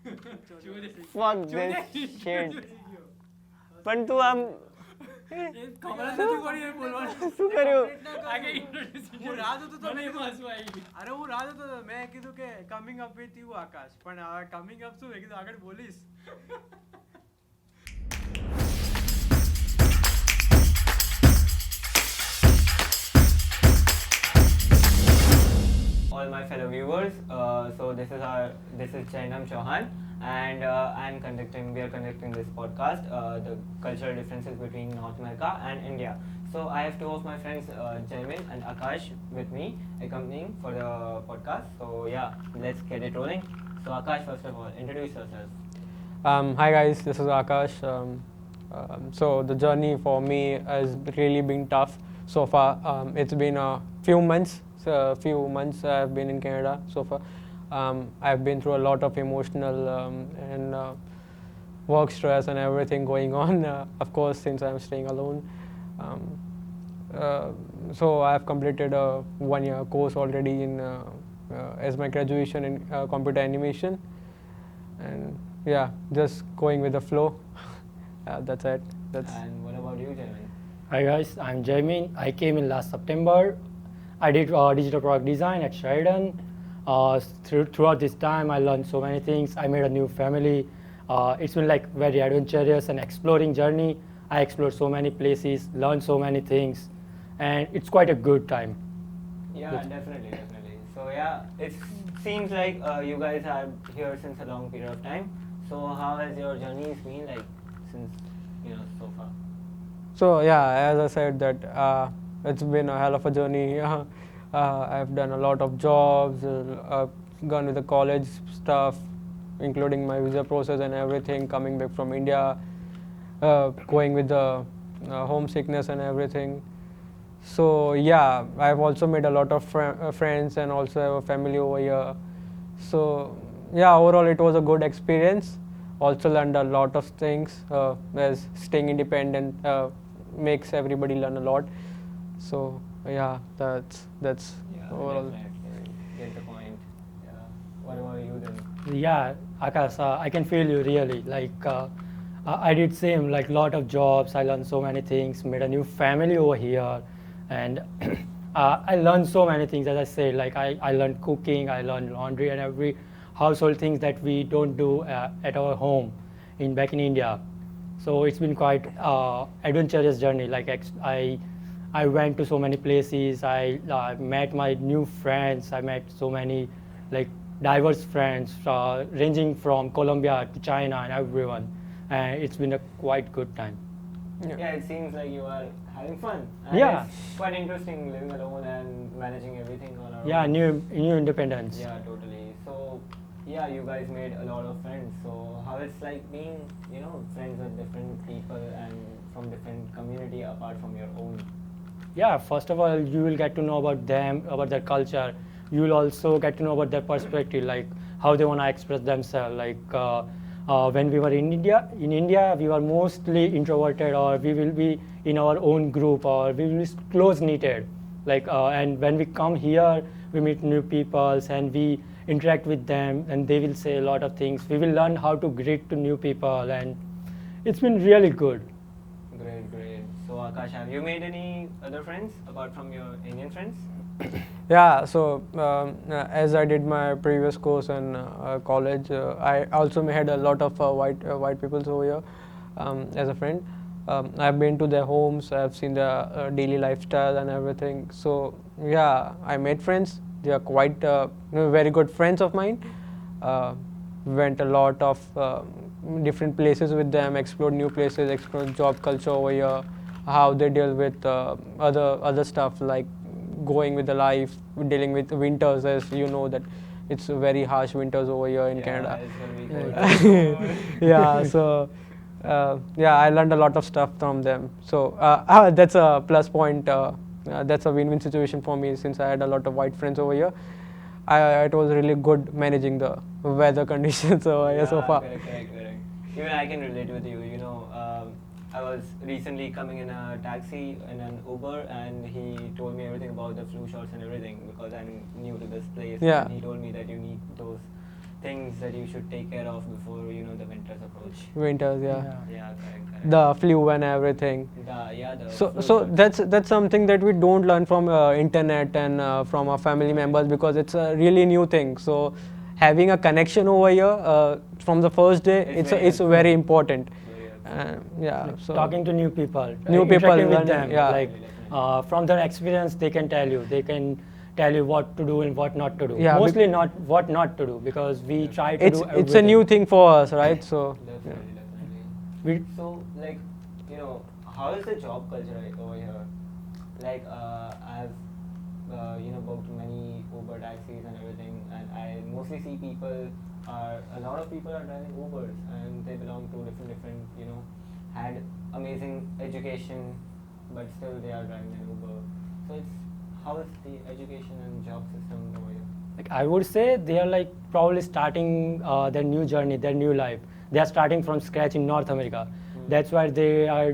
Fuck this shit. પણ તું આમ શું કર્યું? હું રાહ જોતો હતો. મેં કીધું કે કમિંગ અપ વિથ યુ આકાશ, પણ હવે કમિંગ અપ શું મેં કીધું આગળ બોલીશ. All my fellow viewers, so this is Chainam Chauhan, and we are conducting this podcast, the cultural differences between North America and India. So I have two of my friends, Jaimin and Akash, with me accompanying for the podcast. So yeah, let's get it rolling. So Akash, first of all, introduce yourself. Hi guys, this is Akash. So the journey for me has really been tough so far. It's been a few months I've been in Canada so far. I've been through a lot of emotional and work stress and everything going on. Of course, since I'm staying alone. So I've completed a 1-year course already in as my graduation in computer animation. And yeah, just going with the flow. That's it. And what about you, Jaimin? Hi guys, I'm Jaimin. I came in last September. I did digital product design at Sheridan. Throughout this time, I learned so many things. I made a new family. It's been like very adventurous and exploring journey. I explored so many places, learned so many things, and it's quite a good time. Yeah, definitely. So yeah, it seems like you guys are here since a long period of time. So how has your journeys been like since so far? So yeah, as I said that it's been a hell of a journey. I've done a lot of jobs, gone with the college stuff, including my visa process and everything, coming back from India, going with the homesickness and everything. So yeah, I've also made a lot of friends and also have a family over here. So yeah, overall it was a good experience. Also learned a lot of things, as staying independent makes everybody learn a lot. So yeah, that's overall. Definitely. Get the point. Yeah. What about you then? Yeah, Akash, I can feel you really. Like I did same, like lot of jobs. I learned so many things. Made a new family over here, and I learned so many things. As I said, like I learned cooking, I learned laundry, and every household things that we don't do at our home back in India. So it's been quite adventurous journey. Like I went to so many places. I met my new friends. I met so many like diverse friends, ranging from Colombia to China and everyone. And it's been a quite good time. Yeah, it seems like you are having fun. And Yeah. It's quite interesting living alone and managing everything on our Yeah, own. new independence. Yeah, totally. So yeah, you guys made a lot of friends. So how it's like being, friends with different people and from different community apart from your own. Yeah, first of all, you will get to know about them, about their culture. You will also get to know about their perspective, like how they want to express themselves. Like when we were in India, we were mostly introverted, or we will be in our own group, or we will be close knitted. Like and when we come here, we meet new peoples and we interact with them, and they will say a lot of things. We will learn how to greet to new people, and it's been really good. Great. So Akash, have you made any other friends apart from your Indian friends? Yeah, so as I did my previous course in college, I also had a lot of white people over here as a friend. I've been to their homes, I've seen their daily lifestyle and everything. So yeah, I made friends. They are quite very good friends of mine. Went a lot of different places with them, explored new places, explored job culture over here, how they deal with other stuff like going with the life, dealing with winters, as you know that it's very harsh winters over here in Canada. It's gonna be cold. Yeah, so yeah, I learned a lot of stuff from them. So that's a plus point. That's a win-win situation for me since I had a lot of white friends over here. It was really good managing the weather conditions over here so far. Correct. Even I can relate with you. I was recently coming in a taxi in an Uber, and he told me everything about the flu shots and everything because I'm new to this place. Yeah. And he told me that you need those things that you should take care of before the winters approach. Winters, yeah. Yeah, correct. The flu and everything. The So flu so shot. that's something that we don't learn from internet and from our family members, because it's a really new thing. So having a connection over here from the first day, It's it's very very important. Very helpful. Yeah. Like So talking to new people, New people, interacting with learning, them, yeah. like from their experience, they can tell you what to do and what not to do. Yeah, Mostly not what not to do, because we try to it's do it's a new everything. thing for us, right? So Definitely. We, So, like, how is the job culture over here? Like, I've, booked many Uber taxis and everything, and I mostly see a lot of people are driving Ubers, and they belong to different, had amazing education, but still they are driving an Uber. So how is the education and job system over here? like I would say they are like probably starting their new journey, their new life. They are starting from scratch in North America. That's why they are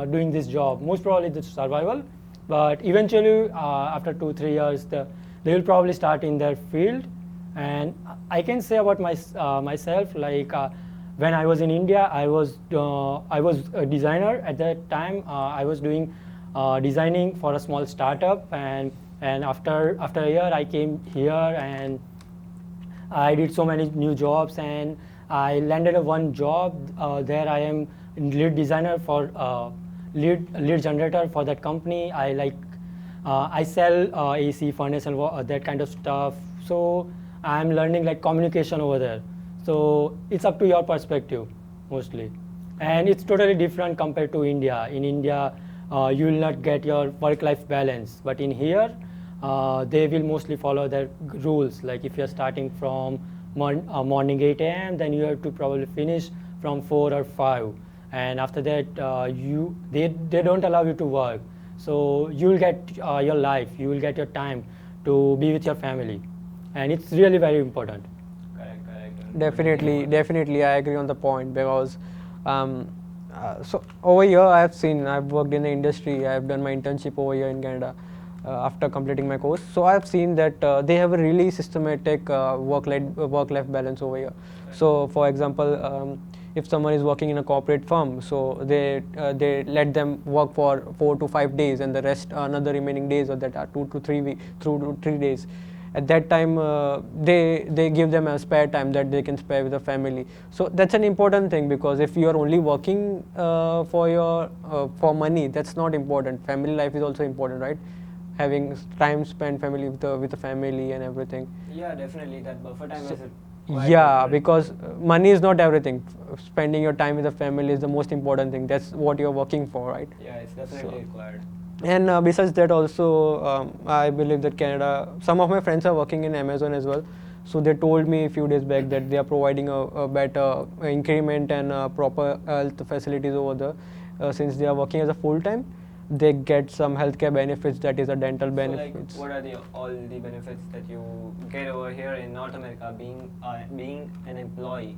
doing this job. Most probably it's survival, but eventually after 2-3 years, they will probably start in their field. And I can say about myself, like when I was in India, I was a designer at that time. I was doing designing for a small startup, and after a year, I came here and I did so many new jobs, and I landed one job. There I am lead designer for lead generator for that company. I sell AC, furnace, and that kind of stuff. So I'm learning like communication over there. So it's up to your perspective mostly, and it's totally different compared to India. In India, you will not get your work-life balance, but in here, they will mostly follow their rules. Like if you're starting from morning 8 a.m., then you have to probably finish from 4 or 5, and after that, they don't allow you to work. So you will get your life, you will get your time to be with your family, and it's really very important. Correct. definitely, I agree on the point, because so over here I've worked in the industry. I've done my internship over here in Canada after completing my course. So I've seen that they have a really systematic work-life balance over here. So for example, if someone is working in a corporate firm, so they let them work for 4 to 5 days, and the rest another remaining days, or that are 2 to 3 days. At that time, they give them a spare time that they can spare with the family. So that's an important thing, because if you are only working for money, that's not important. Family life is also important, right? Having time spent with the family and everything. Yeah, definitely. That buffer time So- is quite Yeah, important. because money is not everything. Spending your time with the family is the most important thing. That's what you're working for, right? Yeah, it's definitely required. And besides that also, I believe that Canada, some of my friends are working in Amazon as well. So they told me a few days back that they are providing a better increment and proper health facilities over there. Since they are working as a full-time, they get some healthcare benefits, that is a dental So, benefits. like, what are all the benefits that you get over here in North America being an employee?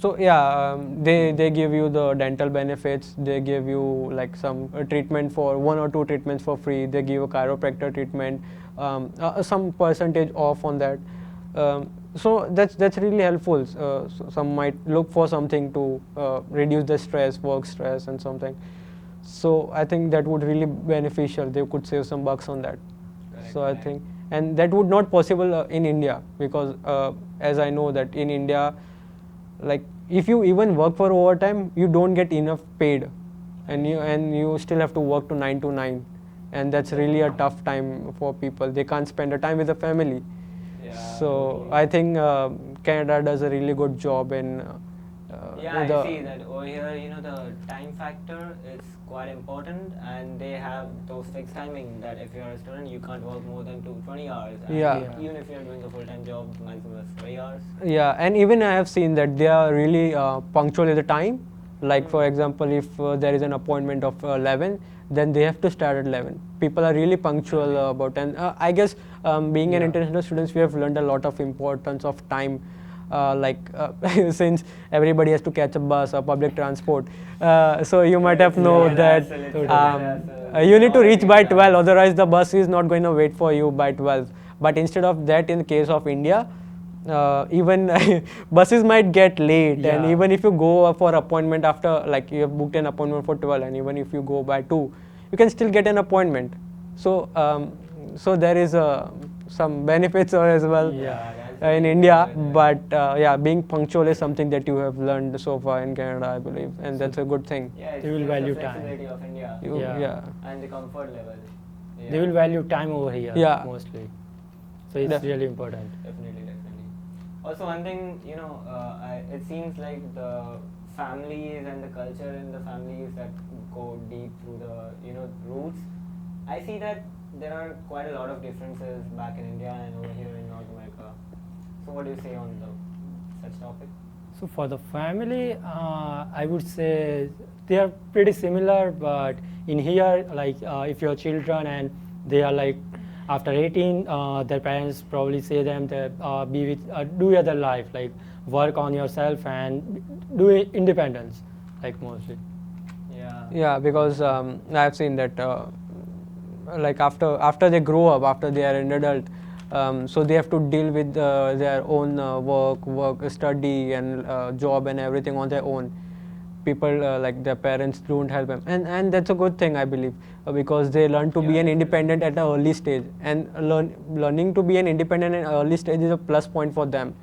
So yeah, they give you the dental benefits. They give you like some treatment for 1 or 2 treatments for free. They give a chiropractor treatment, some percentage off on that. So that's really helpful. So some might look for something to reduce the stress, work stress, and something. So I think that would really beneficial. They could save some bucks on that. Correct, So I correct. think, and that would not possible in India, because as I know that in India, like if you even work for overtime, you don't get enough paid, and you still have to work to 9 to 9, and that's really a tough time for people. They can't spend the time with the family. Yeah, So totally. I think Canada does a really good job in Yeah, with the- I see that over here, the time factor is quite important, and they have those fixed timing that if you're a student, you can't work more than 20 hours. And Yeah. even if you're doing a full-time job, maximum is 3 hours. Yeah, and even I have seen that they are really punctual at the time. Like for example, if there is an appointment of 11, then they have to start at 11. People are really punctual about, and I guess being an Yeah. international students, we have learned a lot of importance of time. Since everybody has to catch a bus or public transport, so you might have know Yeah, that absolutely. you need to reach by Yeah. 12, otherwise the bus is not going to wait for you by 12. But instead of that, in the case of India, even buses might get late, and Yeah. even if you go for appointment after, like you have booked an appointment for 12, and even if you go by 2, you can still get an appointment. So so there is some benefits as well Yeah. in India, but yeah, being punctual is something that you have learned so far in Canada, I believe, and that's a good thing. Yeah, it's They will just the value time. flexibility of India Yeah. Yeah. and the comfort level. Yeah. They will value time over here Yeah. mostly. So it's Def- really important. Definitely, definitely. Also, one thing, it seems like the families and the culture in the families that go deep through the, roots. I see that there are quite a lot of differences back in India and over here in North America. So, what do you say on such topic? So for the family, I would say they are pretty similar, but in here, like if your children and they are like after 18, their parents probably say them to do your other life, like work on yourself and do independence, like mostly. Yeah. Yeah, because I've seen that like after they grow up, after they are an adult, so they have to deal with their own work, study, and job and everything on their own. People like their parents don't help them, and that's a good thing, I believe, because they learn to be Yeah, an definitely. independent at an early stage, and learning to be an independent at an early stage is a plus point for them,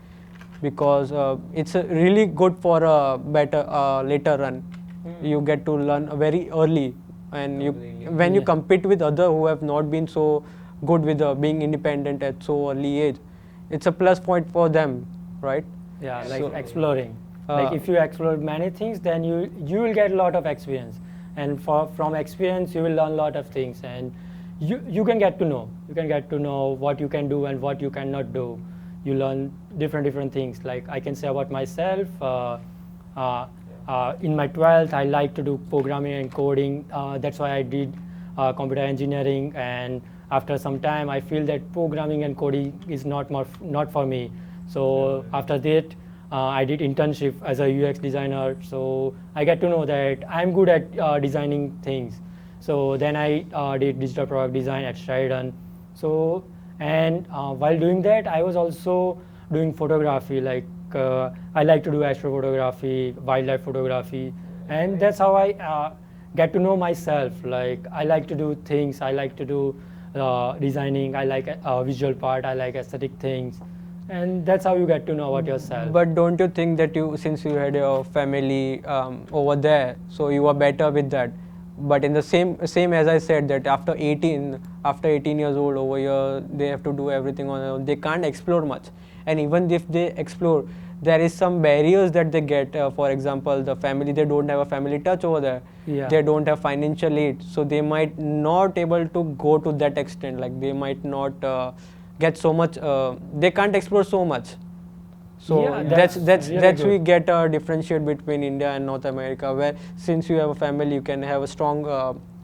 because it's really good for a better later run. You get to learn very early, and Completely. when you Yeah. compete with other who have not been so good with being independent at so early age, it's a plus point for them, right? Yeah, like So- exploring. Like if you explore many things, then you will get a lot of experience, and from experience you will learn a lot of things, and you can get to know what you can do and what you cannot do. You learn different things. Like I can say about myself. In my 12th, I like to do programming and coding. That's why I did computer engineering. And after some time, I feel that programming and coding is not for me. So after that, I did internship as a UX designer. So I get to know that I'm good at designing things. So then I did digital product design at Sheridan. So and while doing that, I was also doing photography. Like I like to do astrophotography, wildlife photography, and that's how I get to know myself. Like I like to do things. I like to do designing. I like visual part. I like aesthetic things, and that's how you get to know about yourself. But don't you think that since you had your family over there, so you are better with that? But in the same as I said, that after 18 years old over here, they have to do everything on their own. They can't explore much, and even if they explore, there is some barriers that they get. For example, the family, they don't have a family touch over there. Yeah. They don't have financial aid, so they might not able to go to that extent. Like they might not get so much. They can't explore so much. So Yeah, that's really we good. get a differentiate between India and North America, where since you have a family, you can have a strong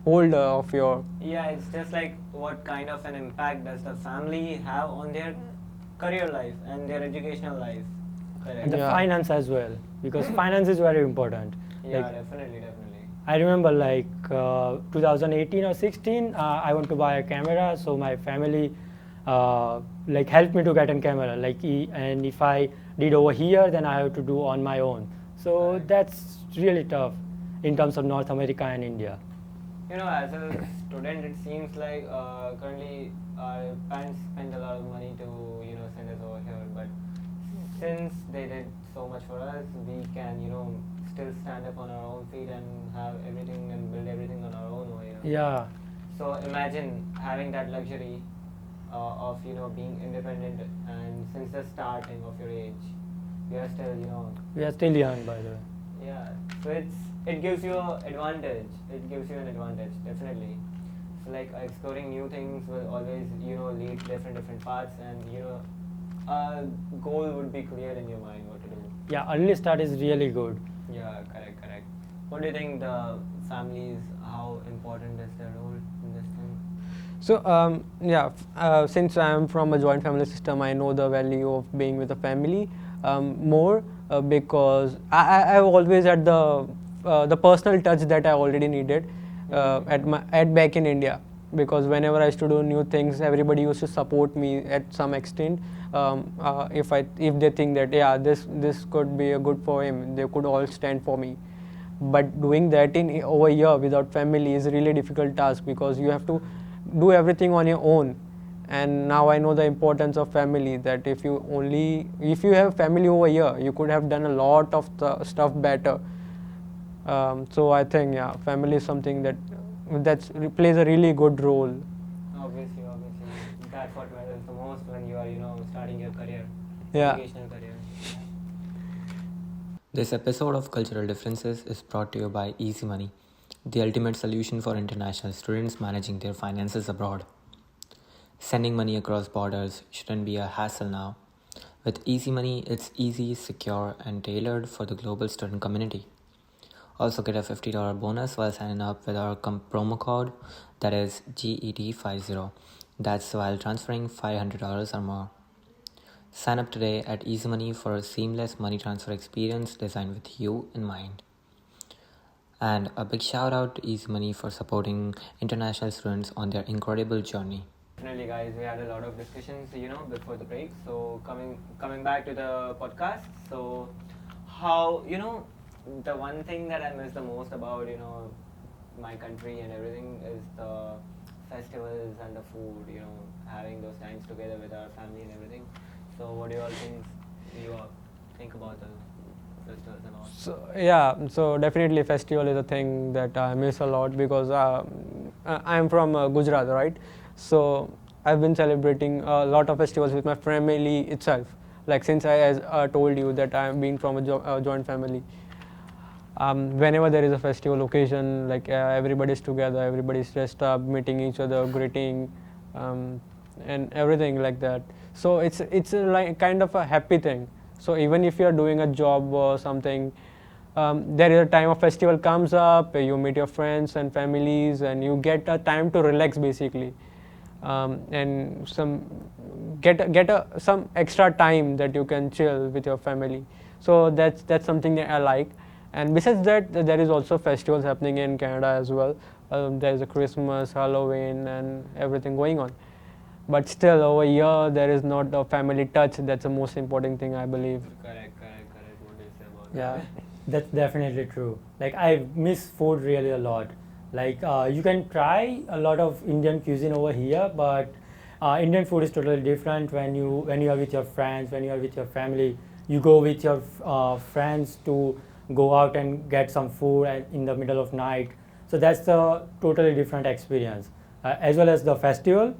hold of your. Yeah, it's just like what kind of an impact does the family have on their career life and their educational life. Correct. And the Yeah. finance as well, because finance is very important. Yeah, Like, definitely. I remember like 2018 or 16, I want to buy a camera, so my family like helped me to get a camera. And if I did over here, then I have to do on my own. So Right. that's really tough in terms of North America and India. As a student, it seems like currently our parents spend a lot of money to send us over here. But since they did so much for us, we can still stand up on our own feet and have everything and build everything on our own over here. Yeah, So imagine having that luxury of being independent, and since the starting of your age, we are still we are still young, by the way. yeah. So it gives you an advantage. It gives you an advantage, definitely. So like exploring new things will always lead different paths, and a goal would be clear in your mind what to do. Yeah, early start is really good. Yeah, correct. What do you think the families? How important is their role in this thing? So since I am from a joint family system, I know the value of being with a family more because I've always had the personal touch that I already needed at back in India. Because whenever I used to do new things, everybody used to support me at some extent. if they think that yeah, this could be a good for him, they could all stand for me. But doing that in over here without family is a really difficult task, because you have to do everything on your own. And now I know the importance of family, that if you have family over here, you could have done a lot of the stuff better. So I think yeah, family is something that plays a really good role. Obviously, that's what matters the most when you are, starting your career, Yeah. educational career. This episode of Cultural Differences is brought to you by Easy Money, the ultimate solution for international students managing their finances abroad. Sending money across borders shouldn't be a hassle now. With Easy Money, it's easy, secure, and tailored for the global student community. Also get a $50 bonus while signing up with our promo code, that is GET50. That's while transferring $500 or more. Sign up today at Easy Money for a seamless money transfer experience designed with you in mind. And a big shout out to Easy Money for supporting international students on their incredible journey. Definitely, guys, we had a lot of discussions, before the break. So coming back to the podcast. So how, the one thing that I miss the most about, my country and everything is the festivals and the food, having those times together with our family and everything. So what do you all think about the festivals and all? So yeah, so definitely festival is a thing that I miss a lot, because I'm from Gujarat, right? So I've been celebrating a lot of festivals with my family itself. Like since I told you that I've been from a joint family. Whenever there is a festival occasion, like everybody's together, everybody's dressed up, meeting each other, greeting, and everything like that. So it's like kind of a happy thing. So even if you're doing a job or something, there is a time of festival comes up, you meet your friends and families, and you get a time to relax basically, and some extra time that you can chill with your family. So that's something that I like. And besides that, there is also festivals happening in Canada as well. There is a Christmas, Halloween, and everything going on. But still, over here, there is not a family touch. That's the most important thing, I believe. Correct. What do you say about Yeah, that? that's definitely true. Like I miss food really a lot. Like you can try a lot of Indian cuisine over here, but Indian food is totally different when you are with your friends, when you are with your family. You go with your friends to go out and get some food in the middle of night. So that's a totally different experience. As well as the festival,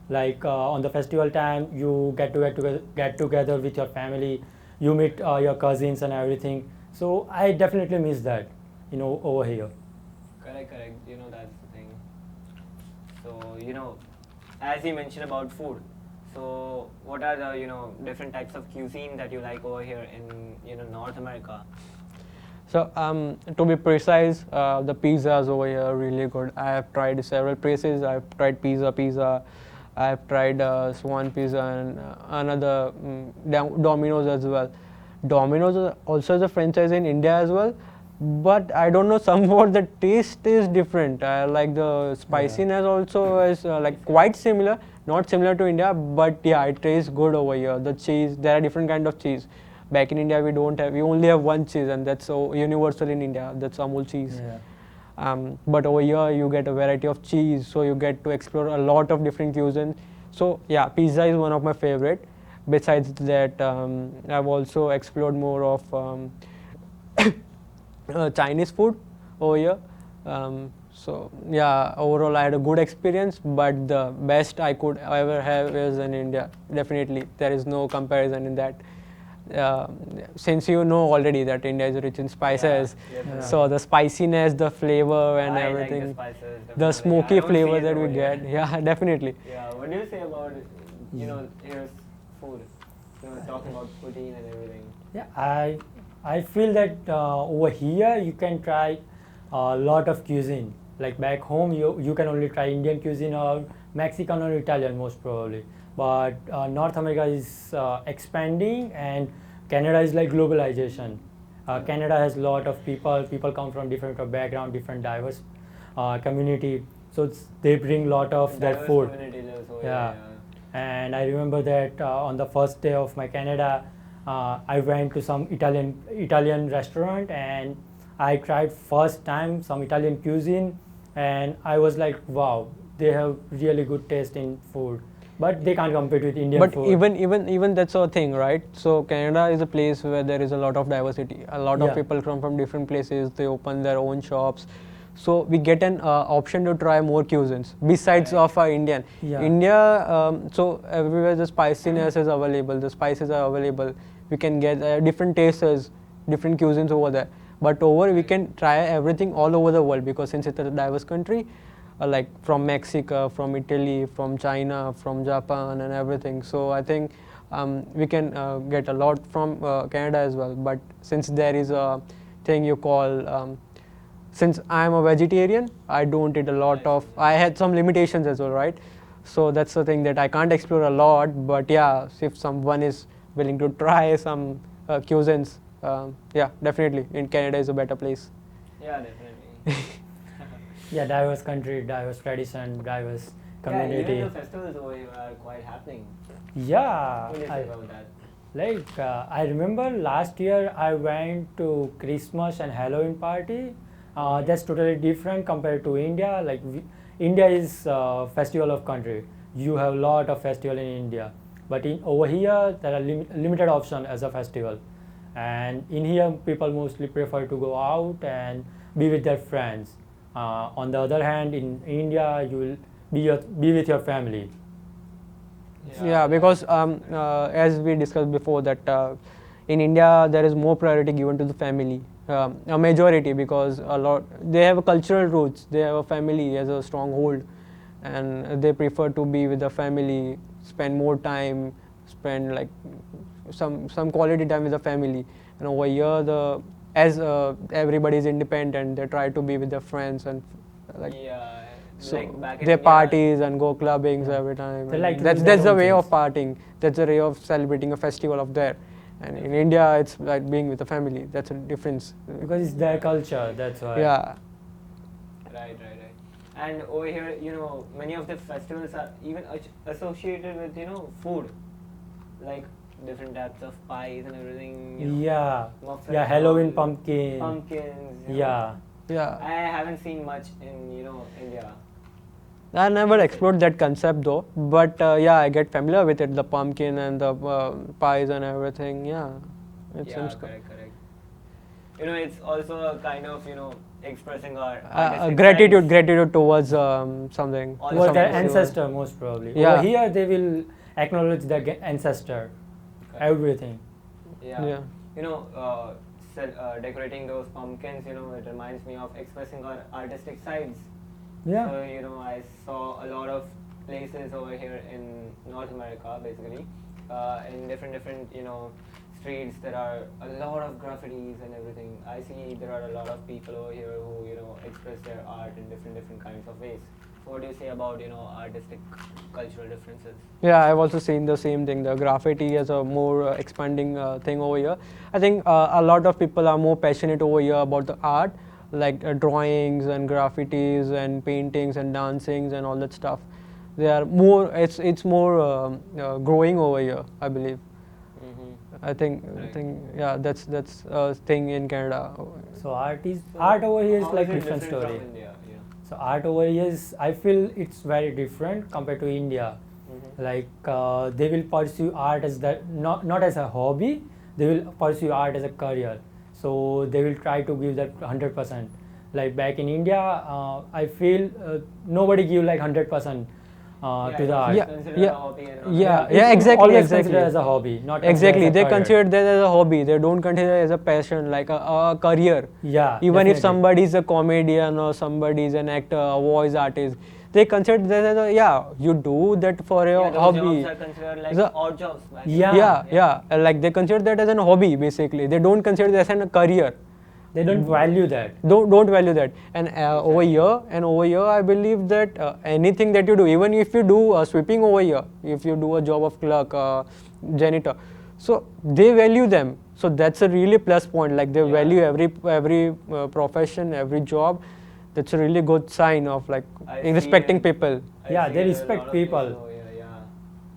like on the festival time, you get together with your family, you meet your cousins and everything. So I definitely miss that, over here. Correct. That's the thing. So, as you mentioned about food, so what are the, different types of cuisine that you like over here in, North America? So to be precise, the pizzas over here are really good. I have tried several places. I've tried pizza. I have tried Swan Pizza and another Domino's as well. Domino's also is a franchise in India as well, but I don't know, somewhat the taste is different. I like the spiciness also is like quite similar, not similar to India, but yeah, it tastes good over here. The cheese, there are different kind of cheese. Back in India, we only have one cheese, and that's so universal in India. That's Amul cheese. Yeah. But over here, you get a variety of cheese, so you get to explore a lot of different cuisines. So yeah, pizza is one of my favorite. Besides that, I've also explored more of Chinese food over here. So yeah, overall I had a good experience, but the best I could ever have is in India. Definitely, there is no comparison in that. Since you know already that India is rich in spices, Yeah. so the spiciness, the flavor, and I everything, like the spices, the definitely. smoky I don't flavor see it that we over get, here. yeah, definitely. Yeah, what do you say about, here's food? Talking about protein and everything. Yeah, I feel that over here you can try a lot of cuisine. Like back home, you can only try Indian cuisine or Mexican or Italian most probably. But North America is expanding, and Canada is like globalization. Canada has a lot of people. People come from different background, different diverse community. So they bring a lot of their Diverse food. communities also, Yeah. And I remember that on the first day of my Canada, I went to some Italian restaurant and I tried first time some Italian cuisine, and I was like, wow, they have really good taste in food, but they can't compete with Indian But food. even that's a thing, right? So Canada is a place where there is a lot of diversity. A lot of Yeah. people come from different places. They open their own shops, so we get an option to try more cuisines besides Right. of our Indian. Yeah. India, so everywhere the spiciness is available. The spices are available. We can get different tastes, different cuisines over there. But over we can try everything all over the world, because since it's a diverse country, like from Mexico, from Italy, from China, from Japan, and everything. So I think we can get a lot from Canada as well. But since there is a thing you call, since I'm a vegetarian, I don't eat a lot of. I had some limitations as well, right? So that's the thing that I can't explore a lot. But yeah, if someone is willing to try some cuisines, yeah, definitely, in Canada is a better place. Yeah, definitely. Yeah, diverse country, diverse tradition, diverse Yeah, community. even the festivals over here are quite happening. Yeah, What do you I- say about that? like I remember last year I went to Christmas and Halloween party. That's totally different compared to India. Like India is festival of country. You have a lot of festival in India, but in over here there are limited option as a festival, and in here people mostly prefer to go out and be with their friends. On the other hand, in India you will be with your family. Yeah, because as we discussed before, that in India there is more priority given to the family, a majority, because a lot they have a cultural roots, they have a family as a stronghold, and they prefer to be with the family, spend more time, spend like some quality time with the family. And over here, the as everybody is independent, they try to be with their friends and like. Yeah, So like back in they India, parties and go clubbings Yeah. every time. They and like to that's do their that's the own way of things. partying. That's the way of celebrating a festival of there. And in India, it's like being with the family. That's a difference. Because it's their culture, that's why. Yeah, Right. And over here, many of the festivals are even associated with, food, like different types of pies and everything. Yeah, Muffins, yeah, Halloween all pumpkin. pumpkins. Yeah, yeah. I haven't seen much in, India. I never explored that concept though. But yeah, I get familiar with it. The pumpkin and the pies and everything. Yeah, it Yeah, seems good. correct. It's also a kind of, expressing our artistic Gratitude, sides. gratitude towards something. All was some their festival. ancestor most probably. Yeah. Over here they will acknowledge their ancestor, Correct. everything. Yeah. Decorating those pumpkins, it reminds me of expressing our artistic sides. Yeah, So, I saw a lot of places over here in North America, basically, in different, streets. There are a lot of graffitis and everything. I see there are a lot of people over here who, express their art in different kinds of ways. So what do you say about, artistic cultural differences? Yeah, I've also seen the same thing. The graffiti is a more expanding thing over here. I think a lot of people are more passionate over here about the art, like drawings and graffitis and paintings and dancings and all that stuff. They are more. It's more growing over here, I believe. I think yeah, that's a thing in Canada. so art So over here is how like it different from story. India? So art over here is, I feel it's very different compared to India. Like they will pursue art as that, not as a hobby. They will pursue art as a career. So they will try to give that 100%. Like back in India, I feel nobody give like 100% to the art. Yeah, Considered yeah, a hobby and all yeah, that. yeah, It's exactly, always exactly. considered as a hobby, not Exactly, as a they career. consider that as a hobby. They don't consider it as a passion, like a career. Yeah, Even if definitely. somebody is a comedian or somebody is an actor, a voice artist, they consider that as a, yeah, you do that for your Yeah, those hobby. jobs are considered like The- odd jobs. Back Yeah. Yeah, like they consider that as a hobby basically. They don't consider that as a career. They don't value that. Don't value that. And over here, I believe that anything that you do, even if you do sweeping over here, if you do a job of clerk, janitor, so they value them. So that's a really plus point. Like they value every profession, every job. That's a really good sign of like I in respecting see, people. I Yeah, see they there are a respect lot of people. over here, yeah.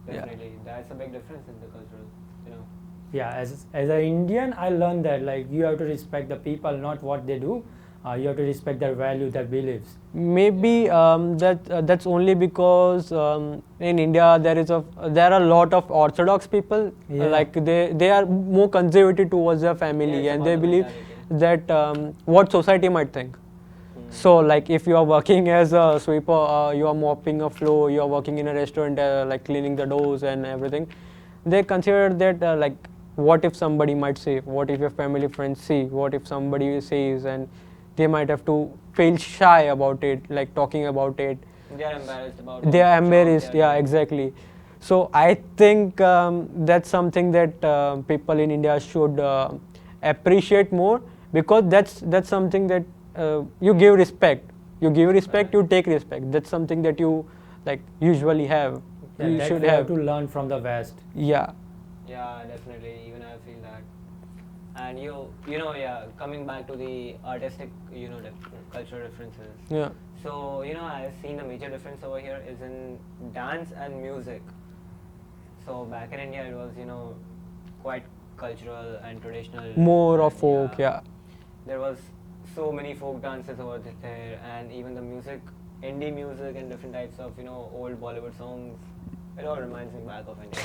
definitely. That's a big difference in the cultural, you know. Yeah, as an Indian, I learned that like you have to respect the people, not what they do. You have to respect their value, their beliefs. Maybe that's only because in India there are a lot of Orthodox people. Yeah. Like they are more conservative towards their family, Yeah, it's and about they the believe mentality. that what society might think. So like if you are working as a sweeper, you are mopping a floor, you are working in a restaurant, like cleaning the doors and everything, they consider that like what if somebody might say, what if your family friends see, what if somebody says, and they might have to feel shy about it, like talking about it. They are embarrassed about. They what are job embarrassed, they are yeah, doing. exactly. So I think that's something that people in India should appreciate more, because that's something that you give respect. You give respect, you take respect. That's something that you like usually have. Yeah, You that should we have have. to learn from the West. Yeah. Yeah, definitely. Even I feel that. And you know, yeah. Coming back to the artistic, you know, cultural differences. Yeah. So you know, I've seen a major difference over here is in dance and music. So back in India, it was, you know, quite cultural and traditional. More of and, folk, yeah. There was so many folk dances over there, and even the music, indie music, and different types of, you know, old Bollywood songs. It all reminds me back of India.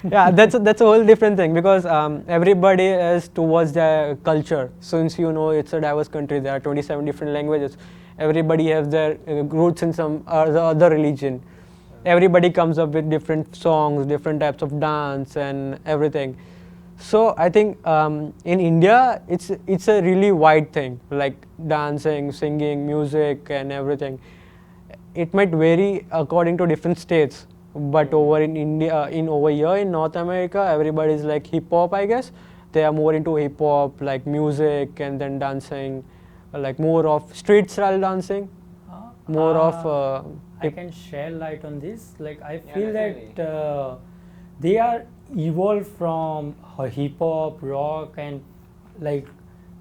Yeah, that's a whole different thing, because everybody is towards their culture. Since you know it's a diverse country, there are 27 different languages. Everybody has their roots in some other religion. Everybody comes up with different songs, different types of dance, and everything. So I think in India it's a really wide thing, like dancing, singing, music, and everything. It might vary according to different states, but over in India, over here in North America, everybody's like hip hop, I guess. They are more into hip hop, like music, and then dancing, like more of street style dancing, more of. I can share light on this. Like I Yeah, feel definitely. that they are evolved from hip hop, rock, and like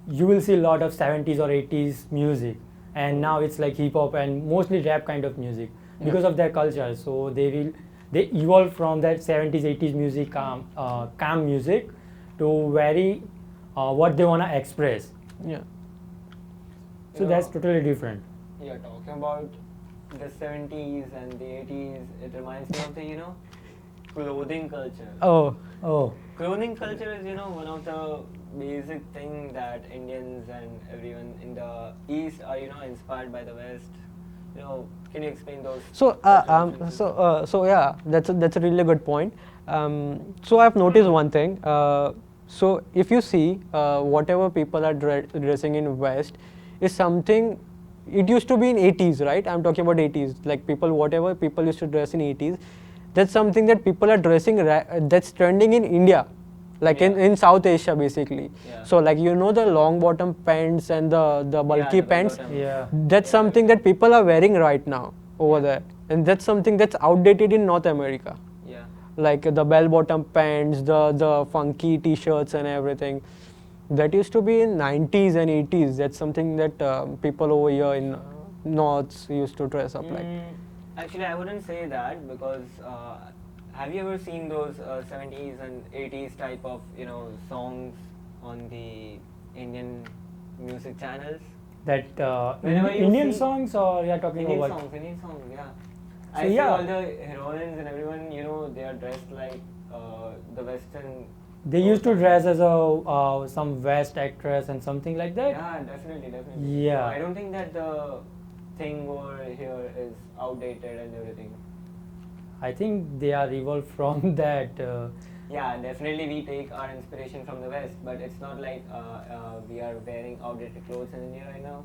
you will see a lot of 70s or 80s music, and now it's like hip hop and mostly rap kind of music because of their culture. So they evolve from that 70s 80s music, calm music, to very what they wanna express. Yeah. So You that's know, totally different. Yeah, talking about the 70s and the 80s, it reminds me of the, you know, clothing culture. Oh. Oh. Clothing culture is, you know, one of the basic thing that Indians and everyone in the East are, you know, inspired by the West. You know, can you explain those? So, cultural differences? so yeah, that's a really good point. So I've noticed one thing. So if you see, whatever people are dressing in West is something. It used to be in 80s, right? I'm talking about 80s. Like whatever people used to dress in 80s, that's something that people are dressing. That's trending in India, like Yeah. in South Asia, basically. Yeah. So like you know the long bottom pants and the Yeah, bulky the pants. bell-bottom. Yeah. That's Yeah. something that people are wearing right now over there, and that's something that's outdated in North America, Yeah. like the bell-bottom pants, the funky T-shirts and everything. That used to be in 90s and 80s. That's something that people over here in North used to dress up like. Actually, I wouldn't say that because have you ever seen those 70s and 80s type of, you know, songs on the Indian music channels? That Whenever you Indian see- songs, or you're talking Indian about? songs, yeah. So, I see yeah. all the heroines and everyone, you know, they are dressed like the Western. They used to dress as a some West actress and something like that. Yeah, definitely. Yeah. So I don't think that the thing over here is outdated and everything. I think they are evolved from that. Yeah, definitely we take our inspiration from the West, but it's not like we are wearing outdated clothes in India right now.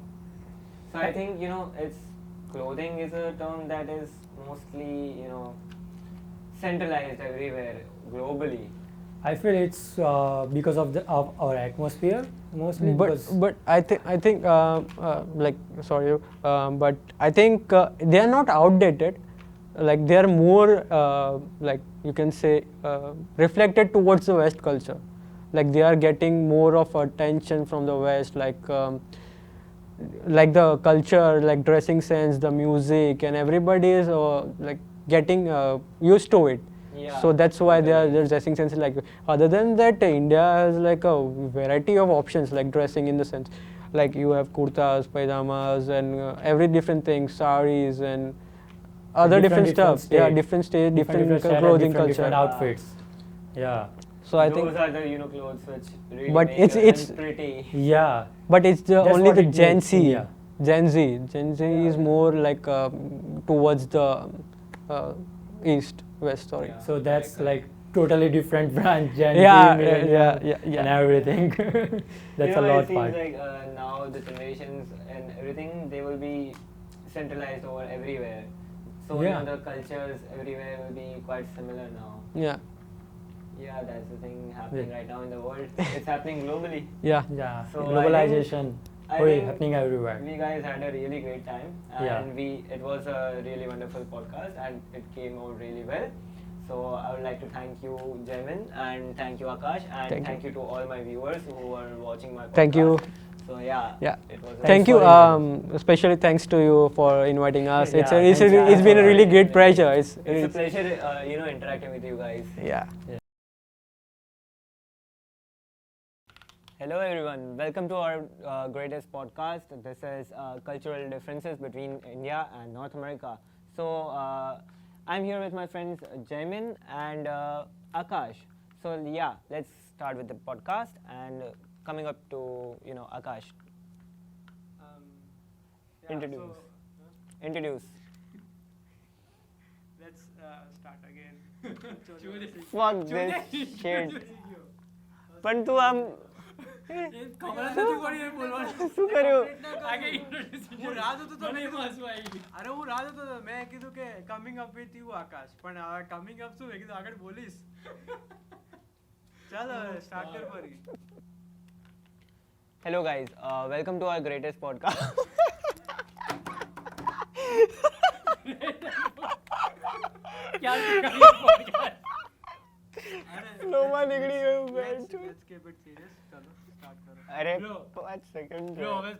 So I think, you know, clothing is a term that is mostly, you know, centralized everywhere globally. I feel it's because of our atmosphere mostly. But I think like sorry, but I think they are not outdated. Like they are more like you can say reflected towards the West culture. Like they are getting more of attention from the West, like the culture, like dressing sense, the music, and everybody is like getting used to it. Yeah. So that's why their dressing sense is like. Other than that, India has like a variety of options like dressing in the sense, like you have kurtas, pajamas, and every different thing, saris and other different stuff. state, Yeah, different state, different state and clothing different culture. outfits. Yeah, So I Those think, are the clothes which really But make it's- them pretty. yeah. but it's the That's only what the it Gen makes Z. India. Gen Z. Gen Z is more like towards the east, west. Sorry. Yeah. So that's Correct. like totally different branch, Gen Z, Yeah, millennial, yeah. and everything. That's You know, a lot it seems part. like now the generations and everything, they will be centralized over everywhere. So Yeah. the cultures everywhere will be quite similar now. Yeah. Yeah, that's the thing happening Yeah. right now in the world. It's happening globally. Yeah. Yeah, So globalization I think happening everywhere. We guys had a really great time, and Yeah. it was a really wonderful podcast, and it came out really well. So I would like to thank you, Jaimin, and thank you, Akash, and Thank you to all my viewers who are watching my podcast. Thank you. So yeah, Yeah. it was. Thank you. for inviting Especially thanks to you for inviting us. Yeah, It's thanks been a for really inviting great me. pleasure. It's a pleasure, interacting with you guys. Yeah. Hello everyone, welcome to our greatest podcast. This is cultural differences between India and North America. So I'm here with my friends Jaimin and Akash. So yeah, let's start with the podcast and coming up to Akash. Introduce. Introduce. Let's start again. Fuck this shit. પણ તું આમ ખબર જ નથી પડી એ બોલવાનું. શું કર્યું? હું રાહ જોતો તો અરે હું રાહ જોતો તો મેં કીધું કે કમિંગ અપ વિથ યુ આકાશ પણ હવે કમિંગ અપ શું મેં કીધું આગળ બોલીશ. ચાલ સ્ટાર્ટ કર ફરી. Hello guys, welcome to our greatest podcast. સ્લોમાં નીકળી ગયું બેન. Let's keep it serious. ચાલો સ્ટાર્ટ કરો. અરે Bro. 5 સેકન્ડ. બ્રો હવે